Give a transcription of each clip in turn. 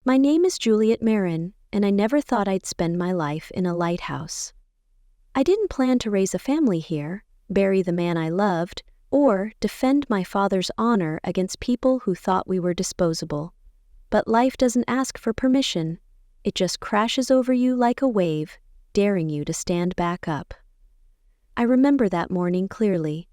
My name is Juliet Marin, and I never thought I'd spend my life in a lighthouse. I didn't plan to raise a family here, bury the man I loved, or defend my father's honor against people who thought we were disposable. But life doesn't ask for permission. It just crashes over you like a wave, daring you to stand back up. I remember that morning clearly.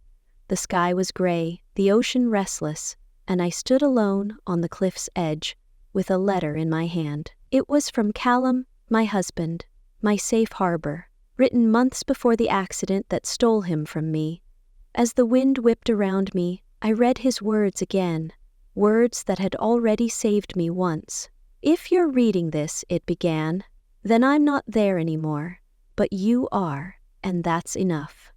The sky was gray, the ocean restless, and I stood alone on the cliff's edge, with a letter in my hand. It was from Callum, my husband, my safe harbor, written months before the accident that stole him from me. As the wind whipped around me, I read his words again, words that had already saved me once. "If you're reading this," it began, "then I'm not there anymore, but you are, and that's enough."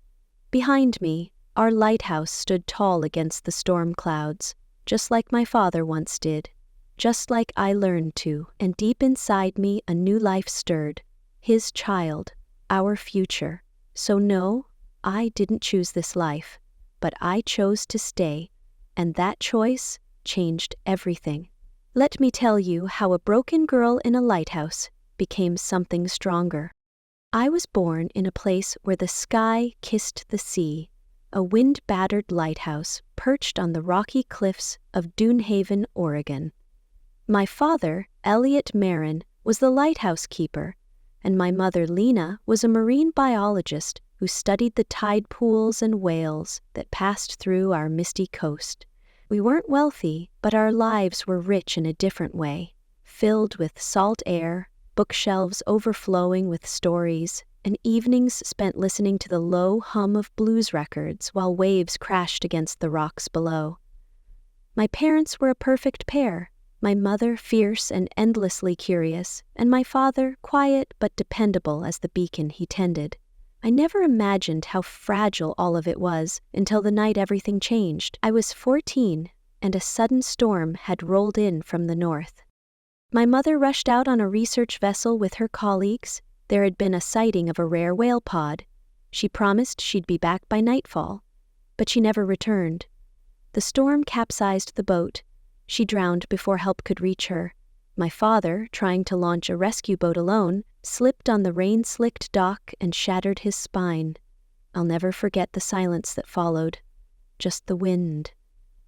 Behind me, our lighthouse stood tall against the storm clouds, just like my father once did. Just like I learned to, and deep inside me a new life stirred. His child, our future. So no, I didn't choose this life, but I chose to stay, and that choice changed everything. Let me tell you how a broken girl in a lighthouse became something stronger. I was born in a place where the sky kissed the sea, a wind-battered lighthouse perched on the rocky cliffs of Dunehaven, Oregon. My father, Elliot Marin, was the lighthouse keeper, and my mother, Lena, was a marine biologist who studied the tide pools and whales that passed through our misty coast. We weren't wealthy, but our lives were rich in a different way, filled with salt air, bookshelves overflowing with stories, and evenings spent listening to the low hum of blues records while waves crashed against the rocks below. My parents were a perfect pair. My mother fierce and endlessly curious, and my father quiet but dependable as the beacon he tended. I never imagined how fragile all of it was until the night everything changed. I was 14, and a sudden storm had rolled in from the north. My mother rushed out on a research vessel with her colleagues. There had been a sighting of a rare whale pod. She promised she'd be back by nightfall, but she never returned. The storm capsized the boat. She drowned before help could reach her. My father, trying to launch a rescue boat alone, slipped on the rain-slicked dock and shattered his spine. I'll never forget the silence that followed. Just the wind,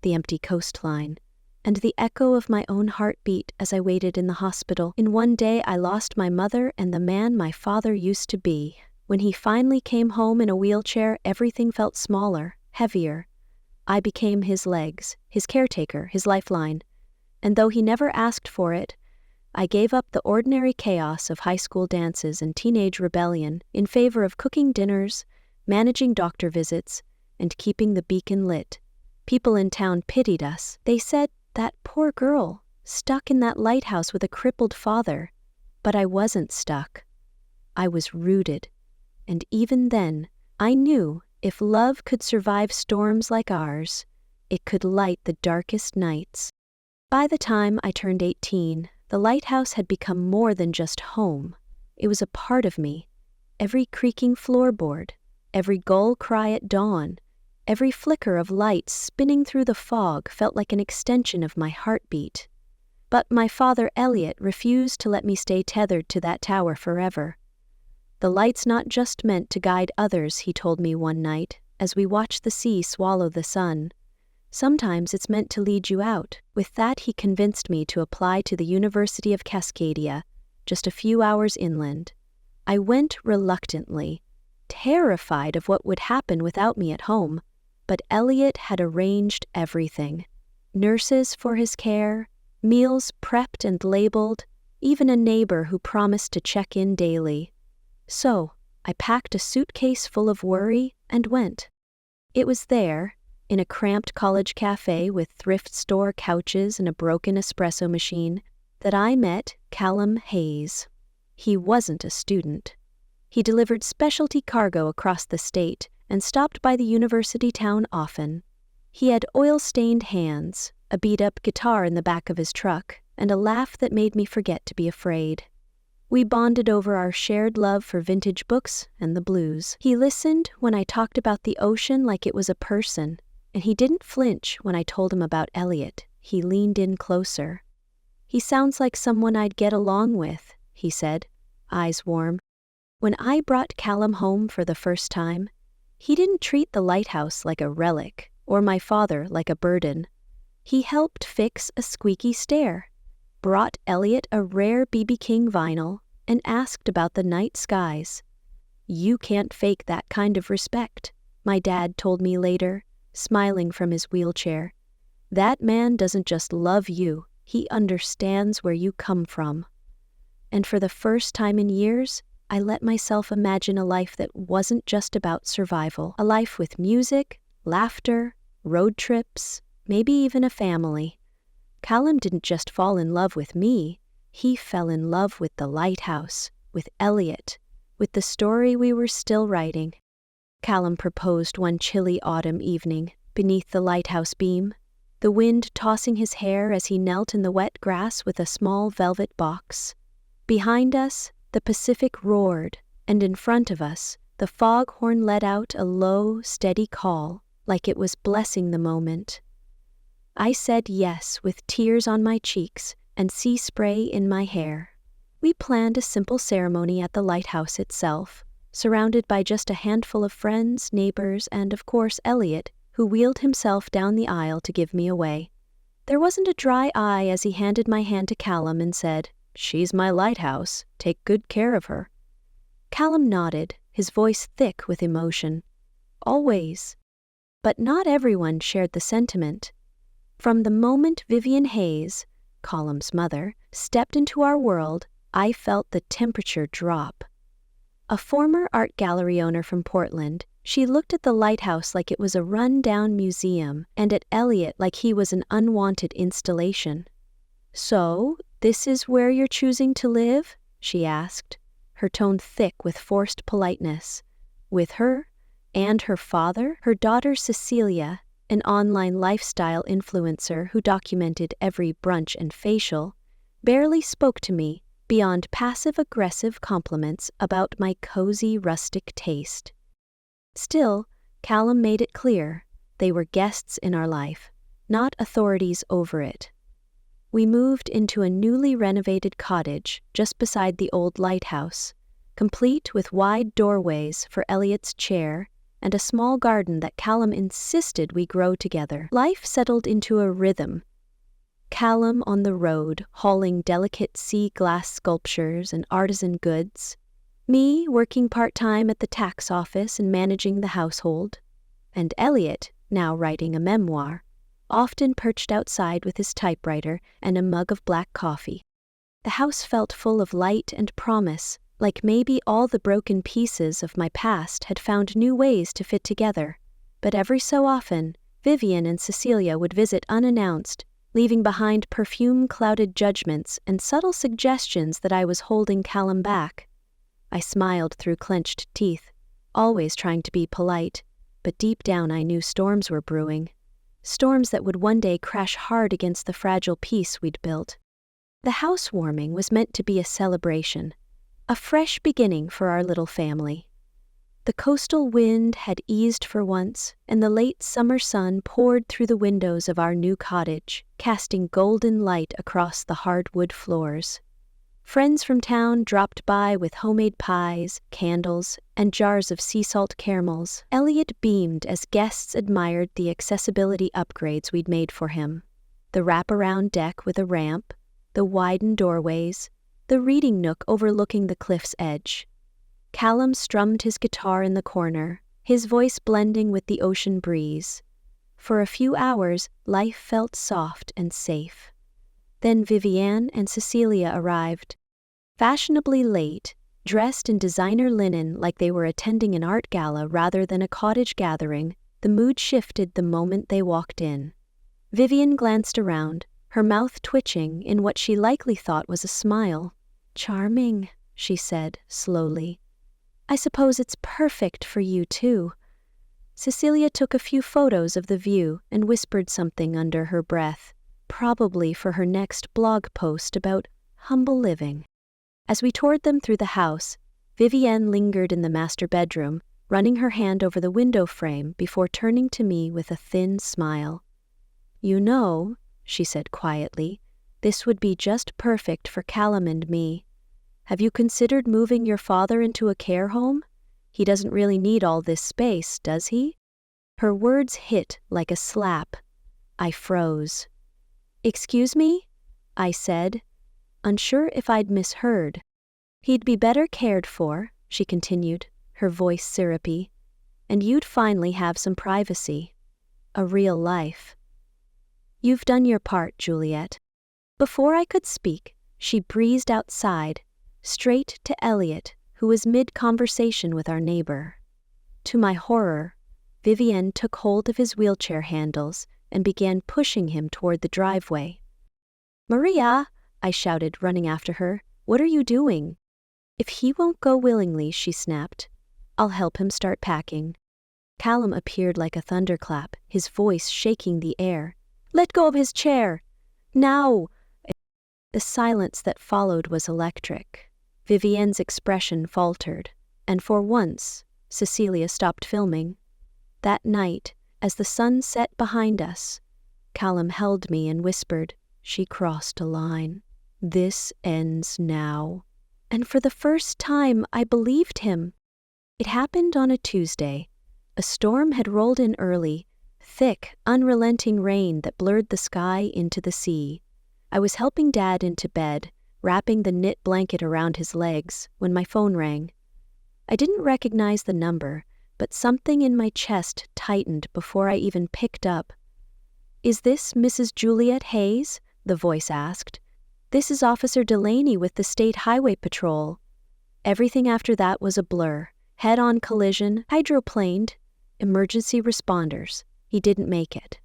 the empty coastline, and the echo of my own heartbeat as I waited in the hospital. In one day I lost my mother and the man my father used to be. When he finally came home in a wheelchair, everything felt smaller, heavier. I became his legs, his caretaker, his lifeline. And though he never asked for it, I gave up the ordinary chaos of high school dances and teenage rebellion in favor of cooking dinners, managing doctor visits, and keeping the beacon lit. People in town pitied us. They said, "That poor girl, stuck in that lighthouse with a crippled father." But I wasn't stuck. I was rooted. And even then, I knew if love could survive storms like ours, it could light the darkest nights. By the time I turned 18, the lighthouse had become more than just home. It was a part of me. Every creaking floorboard, every gull cry at dawn, every flicker of light spinning through the fog felt like an extension of my heartbeat. But my father, Elliot, refused to let me stay tethered to that tower forever. "The light's not just meant to guide others," he told me one night, as we watched the sea swallow the sun. "Sometimes it's meant to lead you out." With that, he convinced me to apply to the University of Cascadia, just a few hours inland. I went reluctantly, terrified of what would happen without me at home, but Elliot had arranged everything. Nurses for his care, meals prepped and labeled, even a neighbor who promised to check in daily. So, I packed a suitcase full of worry and went. It was there, in a cramped college cafe with thrift store couches and a broken espresso machine, that I met Callum Hayes. He wasn't a student. He delivered specialty cargo across the state and stopped by the university town often. He had oil-stained hands, a beat-up guitar in the back of his truck, and a laugh that made me forget to be afraid. We bonded over our shared love for vintage books and the blues. He listened when I talked about the ocean like it was a person, and he didn't flinch when I told him about Elliot. He leaned in closer. He sounds like someone I'd get along with, he said, eyes warm. When I brought Callum home for the first time, he didn't treat the lighthouse like a relic or my father like a burden. He helped fix a squeaky stair, brought Elliot a rare B.B. King vinyl, and asked about the night skies. You can't fake that kind of respect, my dad told me later, smiling from his wheelchair. That man doesn't just love you, he understands where you come from. And for the first time in years, I let myself imagine a life that wasn't just about survival. A life with music, laughter, road trips, maybe even a family. Callum didn't just fall in love with me, he fell in love with the lighthouse, with Elliot, with the story we were still writing. Callum proposed one chilly autumn evening, beneath the lighthouse beam, the wind tossing his hair as he knelt in the wet grass with a small velvet box. Behind us, the Pacific roared, and in front of us, the foghorn let out a low, steady call, like it was blessing the moment. I said yes with tears on my cheeks and sea spray in my hair. We planned a simple ceremony at the lighthouse itself, surrounded by just a handful of friends, neighbors, and of course Elliot, who wheeled himself down the aisle to give me away. There wasn't a dry eye as he handed my hand to Callum and said, "She's my lighthouse, take good care of her." Callum nodded, his voice thick with emotion. Always. But not everyone shared the sentiment. From the moment Vivian Hayes, Callum's mother, stepped into our world, I felt the temperature drop. A former art gallery owner from Portland, she looked at the lighthouse like it was a run-down museum and at Elliot like he was an unwanted installation. "So, this is where you're choosing to live?" she asked, her tone thick with forced politeness. With her, and her father, her daughter Cecilia, an online lifestyle influencer who documented every brunch and facial, barely spoke to me beyond passive-aggressive compliments about my cozy rustic taste. Still, Callum made it clear they were guests in our life, not authorities over it. We moved into a newly renovated cottage just beside the old lighthouse, complete with wide doorways for Elliot's chair and a small garden that Callum insisted we grow together. Life settled into a rhythm. Callum on the road, hauling delicate sea glass sculptures and artisan goods. Me working part-time at the tax office and managing the household. And Elliot, now writing a memoir, often perched outside with his typewriter and a mug of black coffee. The house felt full of light and promise, like maybe all the broken pieces of my past had found new ways to fit together. But every so often, Vivian and Cecilia would visit unannounced, leaving behind perfume-clouded judgments and subtle suggestions that I was holding Callum back. I smiled through clenched teeth, always trying to be polite, but deep down I knew storms were brewing. Storms that would one day crash hard against the fragile peace we'd built. The housewarming was meant to be a celebration, a fresh beginning for our little family. The coastal wind had eased for once, and the late summer sun poured through the windows of our new cottage, casting golden light across the hardwood floors. Friends from town dropped by with homemade pies, candles, and jars of sea salt caramels. Elliot beamed as guests admired the accessibility upgrades we'd made for him. The wraparound deck with a ramp, the widened doorways, the reading nook overlooking the cliff's edge. Callum strummed his guitar in the corner, his voice blending with the ocean breeze. For a few hours, life felt soft and safe. Then Vivian and Cecilia arrived. Fashionably late, dressed in designer linen like they were attending an art gala rather than a cottage gathering, the mood shifted the moment they walked in. Vivian glanced around, her mouth twitching in what she likely thought was a smile. "Charming," she said, slowly. "I suppose it's perfect for you, too." Cecilia took a few photos of the view and whispered something under her breath, probably for her next blog post about humble living. As we toured them through the house, Vivienne lingered in the master bedroom, running her hand over the window frame before turning to me with a thin smile. "You know," she said quietly, This would be just perfect for Callum and me. Have you considered moving your father into a care home? He doesn't really need all this space, does he? Her words hit like a slap. I froze. Excuse me? I said, unsure if I'd misheard. He'd be better cared for, she continued, her voice syrupy, and you'd finally have some privacy. A real life. You've done your part, Juliet. Before I could speak, she breezed outside, straight to Elliot, who was mid-conversation with our neighbor. To my horror, Vivienne took hold of his wheelchair handles and began pushing him toward the driveway. Maria, I shouted, running after her, what are you doing? If he won't go willingly, she snapped, I'll help him start packing. Callum appeared like a thunderclap, his voice shaking the air. Let go of his chair! Now! The silence that followed was electric. Vivienne's expression faltered, and for once, Cecilia stopped filming. That night, as the sun set behind us, Callum held me and whispered, she crossed a line. This ends now. And for the first time, I believed him. It happened on a Tuesday. A storm had rolled in early, thick, unrelenting rain that blurred the sky into the sea. I was helping Dad into bed, wrapping the knit blanket around his legs, when my phone rang. I didn't recognize the number, but something in my chest tightened before I even picked up. Is this Mrs. Juliet Hayes? The voice asked. This is Officer Delaney with the State Highway Patrol. Everything after that was a blur. Head-on collision, hydroplaned, emergency responders. He didn't make it.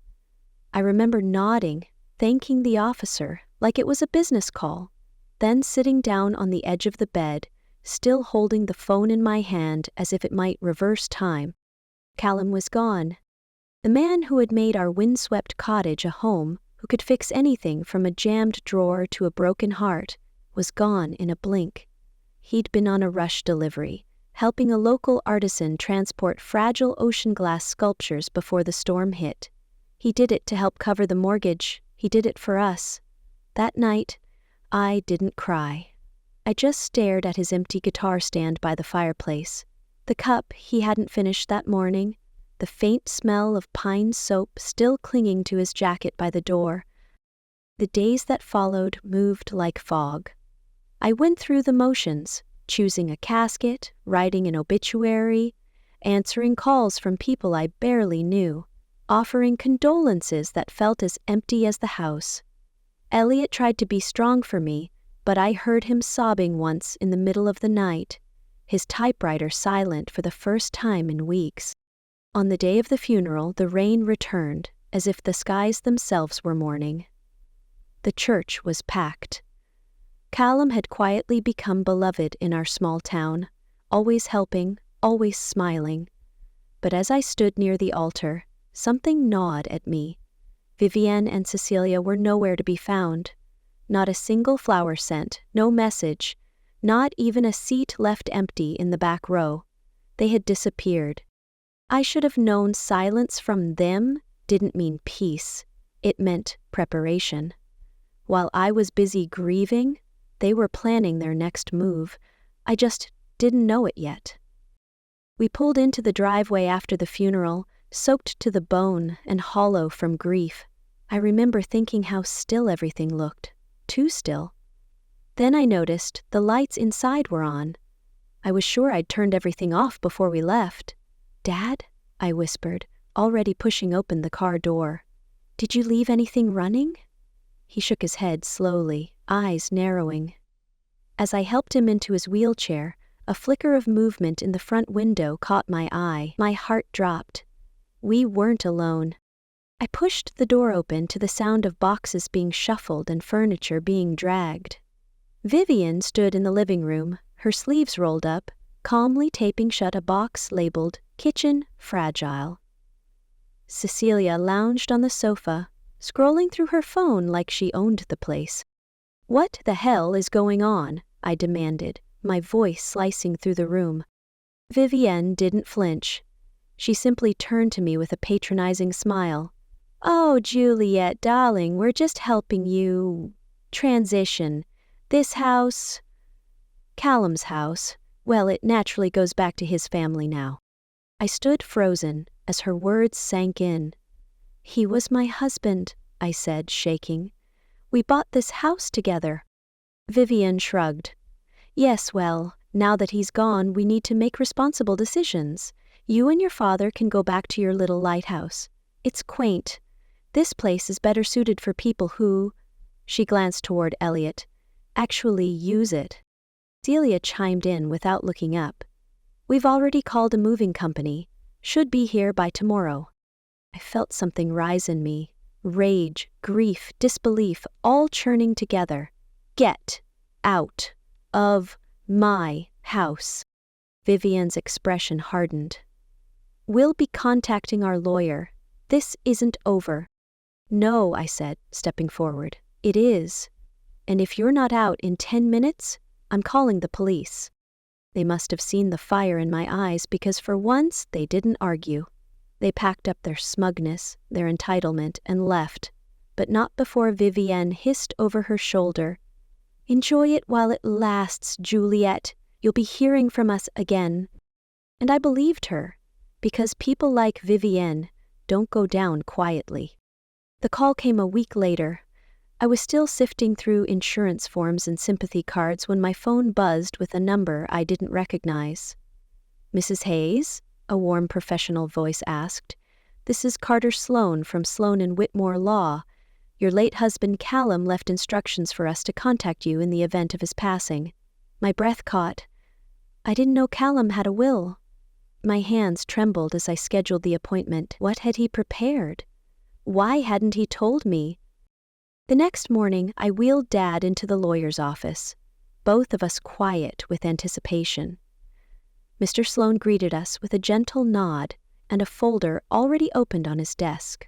I remember nodding, thanking the officer like it was a business call, then sitting down on the edge of the bed, still holding the phone in my hand as if it might reverse time. Callum was gone. The man who had made our windswept cottage a home, who could fix anything from a jammed drawer to a broken heart, was gone in a blink. He'd been on a rush delivery, helping a local artisan transport fragile ocean glass sculptures before the storm hit. He did it to help cover the mortgage. He did it for us. That night, I didn't cry. I just stared at his empty guitar stand by the fireplace, the cup he hadn't finished that morning, the faint smell of pine soap still clinging to his jacket by the door. The days that followed moved like fog. I went through the motions, choosing a casket, writing an obituary, answering calls from people I barely knew, offering condolences that felt as empty as the house. Elliot tried to be strong for me, but I heard him sobbing once in the middle of the night, his typewriter silent for the first time in weeks. On the day of the funeral, the rain returned, as if the skies themselves were mourning. The church was packed. Callum had quietly become beloved in our small town, always helping, always smiling. But as I stood near the altar, something gnawed at me. Vivienne and Cecilia were nowhere to be found. Not a single flower sent, no message, not even a seat left empty in the back row. They had disappeared. I should have known silence from them didn't mean peace. It meant preparation. While I was busy grieving, they were planning their next move. I just didn't know it yet. We pulled into the driveway after the funeral, soaked to the bone and hollow from grief. I remember thinking how still everything looked. Too still. Then I noticed the lights inside were on. I was sure I'd turned everything off before we left. Dad? I whispered, already pushing open the car door. Did you leave anything running? He shook his head slowly, eyes narrowing. As I helped him into his wheelchair, a flicker of movement in the front window caught my eye. My heart dropped. We weren't alone. I pushed the door open to the sound of boxes being shuffled and furniture being dragged. Vivienne stood in the living room, her sleeves rolled up, calmly taping shut a box labeled Kitchen Fragile. Cecilia lounged on the sofa, scrolling through her phone like she owned the place. What the hell is going on? I demanded, my voice slicing through the room. Vivienne didn't flinch. She simply turned to me with a patronizing smile. Oh, Juliet, darling, we're just helping you transition. This house, Callum's house, well, it naturally goes back to his family now. I stood frozen as her words sank in. He was my husband, I said, shaking. We bought this house together. Vivian shrugged. Yes, well, now that he's gone, we need to make responsible decisions. You and your father can go back to your little lighthouse. It's quaint. This place is better suited for people who, she glanced toward Elliot, actually use it. Celia chimed in without looking up. We've already called a moving company. Should be here by tomorrow. I felt something rise in me. Rage, grief, disbelief, all churning together. Get out of my house. Vivian's expression hardened. We'll be contacting our lawyer. This isn't over. No, I said, stepping forward. It is. And if you're not out in 10 minutes, I'm calling the police. They must have seen the fire in my eyes because for once they didn't argue. They packed up their smugness, their entitlement, and left, but not before Vivienne hissed over her shoulder. Enjoy it while it lasts, Juliet. You'll be hearing from us again. And I believed her, because people like Vivienne don't go down quietly. The call came a week later. I was still sifting through insurance forms and sympathy cards when my phone buzzed with a number I didn't recognize. Mrs. Hayes? A warm professional voice asked. This is Carter Sloan from Sloan & Whitmore Law. Your late husband Callum left instructions for us to contact you in the event of his passing. My breath caught. I didn't know Callum had a will. My hands trembled as I scheduled the appointment. What had he prepared? Why hadn't he told me? The next morning, I wheeled Dad into the lawyer's office, both of us quiet with anticipation. Mr. Sloan greeted us with a gentle nod and a folder already opened on his desk.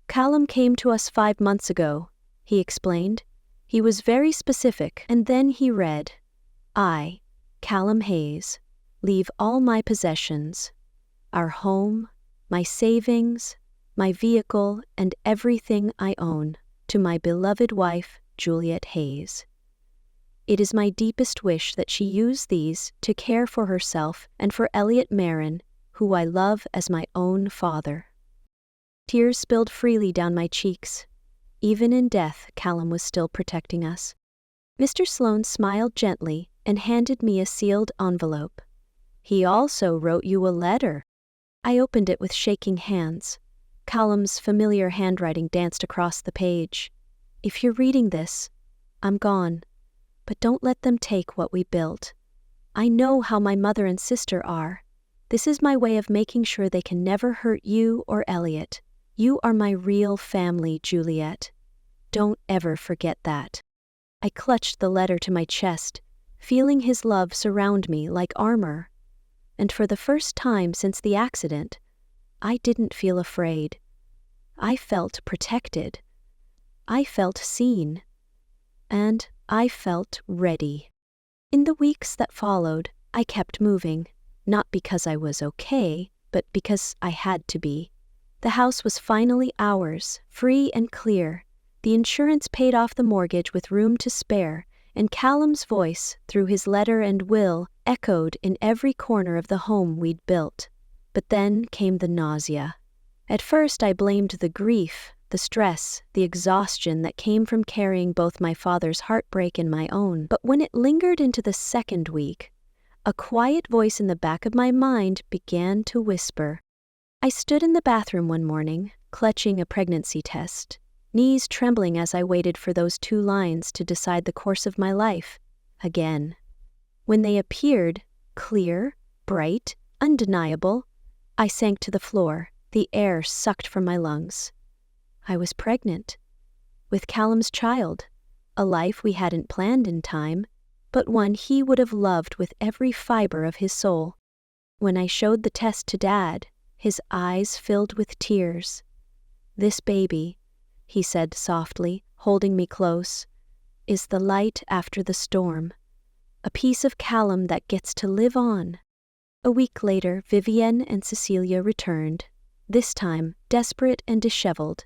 Callum came to us 5 months ago, he explained. He was very specific, and then he read, I, Callum Hayes, leave all my possessions, our home, my savings, my vehicle, and everything I own, to my beloved wife, Juliet Hayes. It is my deepest wish that she use these to care for herself and for Elliot Marin, who I love as my own father. Tears spilled freely down my cheeks. Even in death, Callum was still protecting us. Mr. Sloan smiled gently and handed me a sealed envelope. He also wrote you a letter. I opened it with shaking hands. Callum's familiar handwriting danced across the page. If you're reading this, I'm gone. But don't let them take what we built. I know how my mother and sister are. This is my way of making sure they can never hurt you or Elliot. You are my real family, Juliet. Don't ever forget that. I clutched the letter to my chest, feeling his love surround me like armor. And for the first time since the accident, I didn't feel afraid. I felt protected. I felt seen. And I felt ready. In the weeks that followed, I kept moving, not because I was okay, but because I had to be. The house was finally ours, free and clear. The insurance paid off the mortgage with room to spare, and Callum's voice, through his letter and will, echoed in every corner of the home we'd built. But then came the nausea. At first I blamed the grief, the stress, the exhaustion that came from carrying both my father's heartbreak and my own. But when it lingered into the second week, a quiet voice in the back of my mind began to whisper. I stood in the bathroom one morning, clutching a pregnancy test, knees trembling as I waited for those 2 lines to decide the course of my life. Again. When they appeared, clear, bright, undeniable, I sank to the floor, the air sucked from my lungs. I was pregnant. With Callum's child, a life we hadn't planned in time, but one he would have loved with every fiber of his soul. When I showed the test to Dad, his eyes filled with tears. This baby, he said softly, holding me close, is the light after the storm. A piece of Callum that gets to live on. A week later, Vivienne and Cecilia returned, this time desperate and disheveled.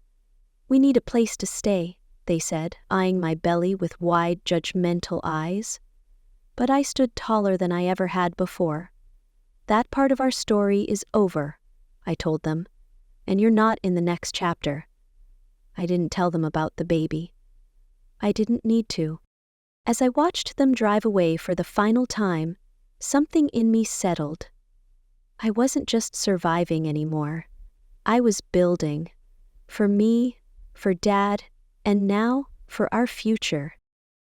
We need a place to stay, they said, eyeing my belly with wide, judgmental eyes. But I stood taller than I ever had before. That part of our story is over, I told them, and you're not in the next chapter. I didn't tell them about the baby. I didn't need to. As I watched them drive away for the final time, something in me settled. I wasn't just surviving anymore. I was building. For me, for Dad, and now for our future.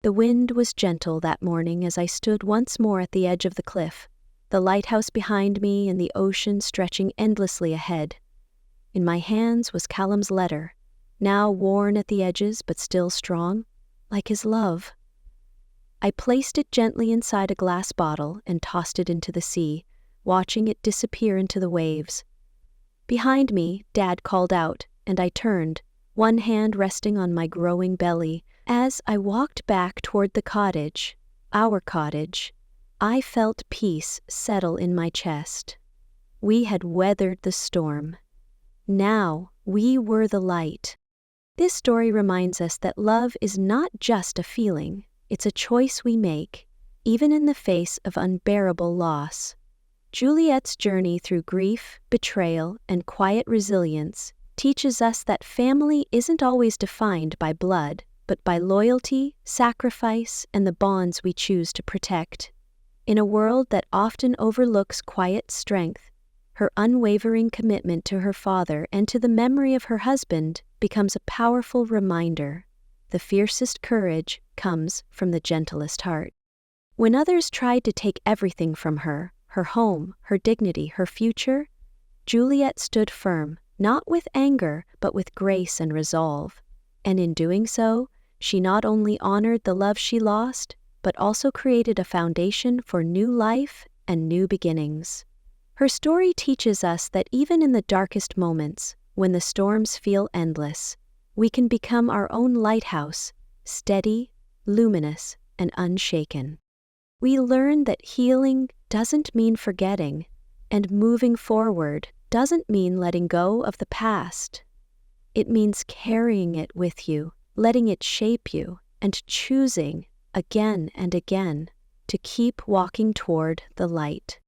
The wind was gentle that morning as I stood once more at the edge of the cliff, the lighthouse behind me and the ocean stretching endlessly ahead. In my hands was Callum's letter, now worn at the edges but still strong, like his love. I placed it gently inside a glass bottle and tossed it into the sea, watching it disappear into the waves. Behind me, Dad called out, and I turned, one hand resting on my growing belly. As I walked back toward the cottage, our cottage, I felt peace settle in my chest. We had weathered the storm. Now we were the light. This story reminds us that love is not just a feeling, it's a choice we make, even in the face of unbearable loss. Juliet's journey through grief, betrayal, and quiet resilience teaches us that family isn't always defined by blood, but by loyalty, sacrifice, and the bonds we choose to protect. In a world that often overlooks quiet strength, her unwavering commitment to her father and to the memory of her husband becomes a powerful reminder. The fiercest courage comes from the gentlest heart. When others tried to take everything from her home, her dignity, her future, Juliet stood firm, not with anger, but with grace and resolve. And in doing so, she not only honored the love she lost, but also created a foundation for new life and new beginnings. Her story teaches us that even in the darkest moments, when the storms feel endless, we can become our own lighthouse, steady, luminous, and unshaken. We learn that healing doesn't mean forgetting, and moving forward doesn't mean letting go of the past. It means carrying it with you, letting it shape you, and choosing, again and again, to keep walking toward the light.